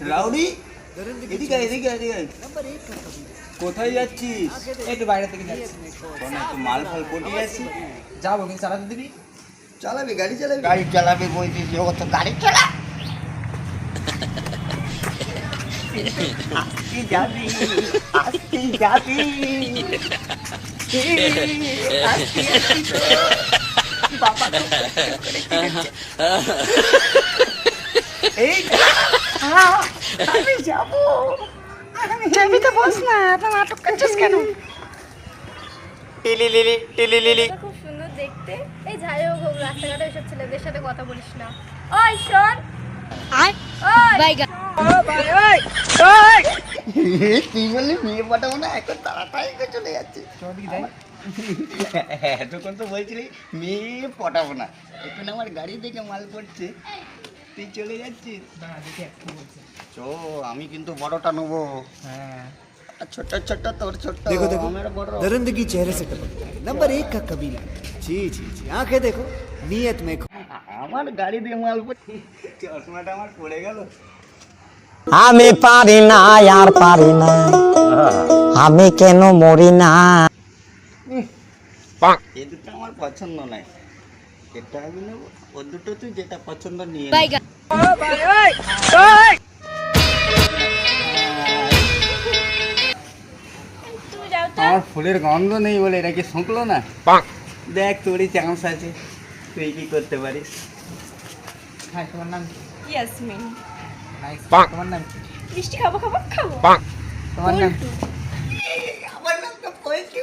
Rowdy, এদিকে এদিকে এদিকে। কোথায় যাচ্ছিস? একটু বাইরে থেকে যাচ্ছি। শোন, একটু মাল ফাল পটিয়ে যাচ্ছি। যাবো কিন্তু চালাতে দিবি? চালাবি, গাড়ি চালাবি? গাড়ি চালাবি বলছিস, ও তো গাড়ি চালা। আস্তে যাবি, আস্তে যাবি, আস্তে আস্তে বাবা তো এই আমি যাবো। যাবি তো বস না, এত নাটক করছিস কেন? টিলি লিলি টিলি লিলি। খুব সুন্দর দেখতে। এই যাই হোক, রাস্তাঘাটে এসব ছেলেদের সাথে কথা বলিস না। ওই শোন, আয় ওই বাইগা তুই বললি মেয়ে পাঠাবো না, এখন তাড়াতাড়ি করে চলে যাচ্ছে। এতক্ষণ তো বলছিলি মেয়ে পটাবো না, এখন আমার গাড়ি দেখে মাল করছে, তুই চলে যাচ্ছিস। চো, আমি কিন্তু বড়টা নেবো। হ্যাঁ, ছোট্ট ছোট্ট তোর ছোট্ট। देखो देखो, আমার বড়। दरिंदगी चेहरे से टपकता है। नंबर 1 का कबीला। जी जी जी, आंखें देखो, नीयत में खो। আমার গাড়ি দিয়ে মাল করছি, চশমাটা আমার পড়ে গেল। আমি পারি না আর পারি না, আমি কেন মরি না। এই দুটো আমার পছন্দ নাই, এটা আমি নেবো। ও দুটো তুই যেটা পছন্দ নিয়ে নে। বাইগা তুমি যাও তো। আমার ফুলের গন্ধ নেই বলে এটা কি শুকলো না? দেখ তোরই চান্স আছে, তুই কি করতে পারিস। হ্যাঁ, তোমার নাম কি? ইয়াসমিন। নাইস। তোমার নাম কি? মিষ্টি খাবো খাবো খাবো। তোমার নাম কি? আমার নামটা পয়সু।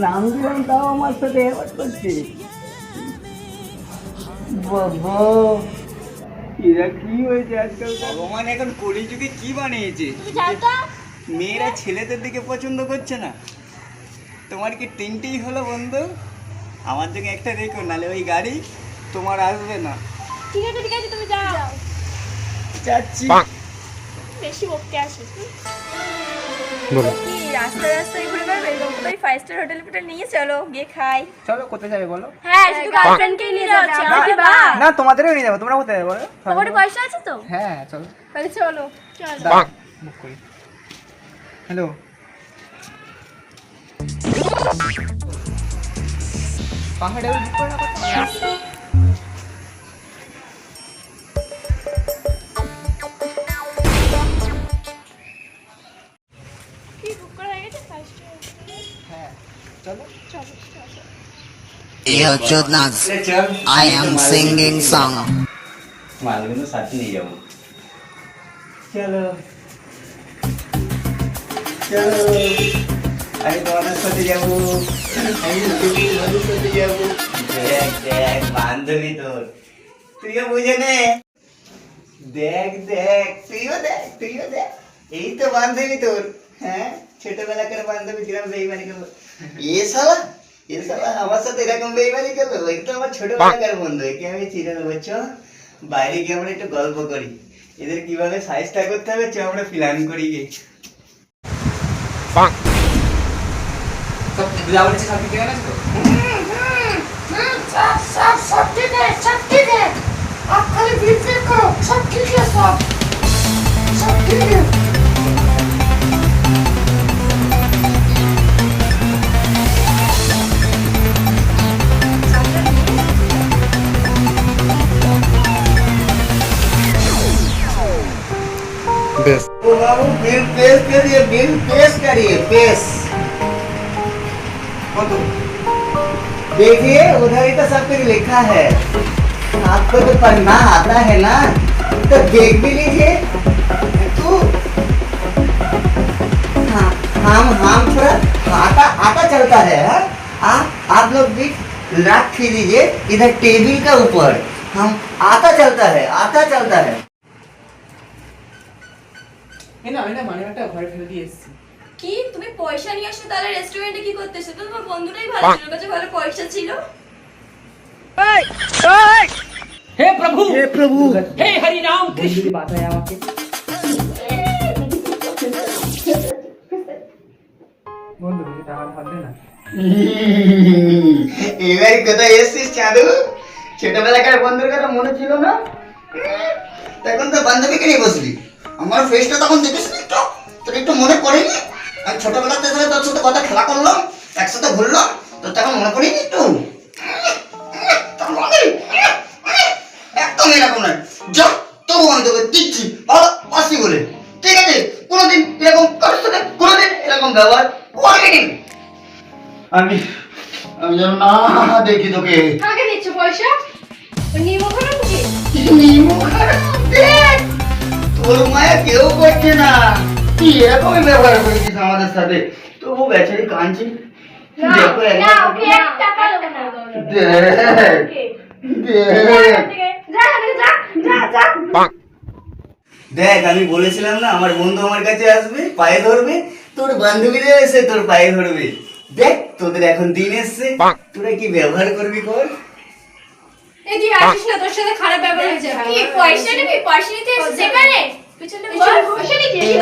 নাম দিলাম তাও আমার সাথে এবার করছিস। বাবা, এরা কি হয়েছে আজকাল? ভগবান এখন কলিযুগে কি বানিয়েছে? তুমি যাও তো। মেয়েরা ছেলেদের দিকে পছন্দ করছে না। তোমার কি তিনটেই হলো বন্ধু? আমার দিকে একটা রেখো, নালে ওই গাড়ি তোমার আসবে না। ঠিক আছে ঠিক আছে, তুমি যাও। যাচ্ছি। বেশি বকতে আসিস। কি রাস্তায় রাস্তায় ঘুরে বেড়াবে? কোথায় 5 স্টার হোটেল ফোটেল নিয়ে চলো, গিয়ে খাই। চলো, কোথায় যাবে বলো? হ্যাঁ, শুধু গার্লফ্রেন্ডকে নিয়ে যাচ্ছি। আমার কি বা? না, তোমাদেরও নিয়ে যাবো। তোমরা কোথায় যাবে বলো? তোমার পয়সা আছে তো? হ্যাঁ, চলো। তাহলে চলো চলো। দাঁড়াও, বুক করি। হ্যালো, পাহাড়ে বুক করে না কথা? কি বুক করা হয়ে গেছে? 5 স্টার। হ্যাঁ, চলো। চলো চলো। I am singing song. মালগুলো সাথে নিয়ে যাবো। চলো চলো, আমি তোমাদের সাথে যাবো, আমি তোমাদের সাথে যাবো। দেখ দেখ বান্ধবী তোর, তুইও বুঝে নে। দেখ দেখ, তুইও দেখ, তুইও দেখ। এই তো বান্ধবী তোর। হ্যাঁ, ছোটবেলাকার বান্ধবী কিরম বেইমানি করলো। এ শালা, এ শালা আমার সাথে এরকম বেইমানি করলো। ওই তো আমার ছোটবেলাকার বন্ধু, একে আমি চিনে নেবো। চ বাইরে গিয়ে আমরা একটু গল্প করি, এদের কিভাবে সাইজটা করতে হবে, চ আমরা প্ল্যান করি গিয়ে। সব যাওয়ার ইচ্ছে সব ঠিক আছে তো? सब ठीक है, सब ठीक है। आप खाली बिल्कुल करो, सब ठीक है, सब ठीक है। ओ बाबू, बिल पेश करिए, बिल पेश करिए, पेश। देखिए उधर ही तो सब कुछ लिखा है, आपको तो पढ़ना आता है ना, तो देख भी लीजिए। तू हाँ, हम थोड़ा आटा आटा चलता है। आप लोग भी रख दीजिए इधर टेबल का ऊपर। हम आता चलता है, आता चलता है। না, আমি না মানিব্যাগটা ঘরে ফেলে দিয়ে এসেছি। কি তুমি পয়সা নিয়ে আসছো? তাহলে রেস্টুরেন্টে কি করতেছো? তো তোমার বন্ধুটাই ভালো ছিল, কাছে ভালো পয়সা ছিল। হে প্রভু, हे प्रभु, হে হরি রাম কৃষ্ণ, যদি বাঁচায় আমাকে। বন্ধু, তুমি টাকা ধার দে না। এবারে কোথায় এসছিস চাঁদু? ছোটবেলাকার বন্ধুর কথা মনে ছিল না? তখন তো বান্ধবীকে নিয়ে বসলি, আমার ফেসটা তখন দেখেছিলি একটু, তোর একটু মনে পড়েনি? আমি ছোটবেলাতে ধরে তোর সাথে কত খেলা করলাম, একসাথে ঘুরলাম, তোর তখন মনে পড়েনি একটু? তোর মনে একদম এরকম নয়, যা তবু আমি তোকে দিচ্ছি ভালোবাসি বলে, ঠিক আছে? কোনোদিন এরকম কারোর সাথে কোনোদিন এরকম ব্যবহার করবি না। আমি আমি যেন না দেখি তোকে। কাকে দিচ্ছ পয়সা? ওই নিমখানা মুখে? তোর মায়া কেউ করছে না, তুই এরকমই ব্যবহার করেছিস আমাদের সাথে, তবু বেচারি কাঁদছি। না, দেখো না, ওকে 1 টাকা দেবো না। দেখ আমি বলেছিলাম না আমার বন্ধু আমার কাছে আসবে, পায়ে ধরবে, তোর বান্ধবীরা এসে তোর পায়ে ধরবে। দেখ তোদের এখন দিন এসছে, তোরা কি ব্যবহার করবি কর। এই তুই আসিস না, তোর সাথে খারাপ ব্যবহার হয়েছে। কি পয়সা নিবি? পয়সা নিতে এসেছিস এখানে? পিছনে বল। পয়সা নিতে? কি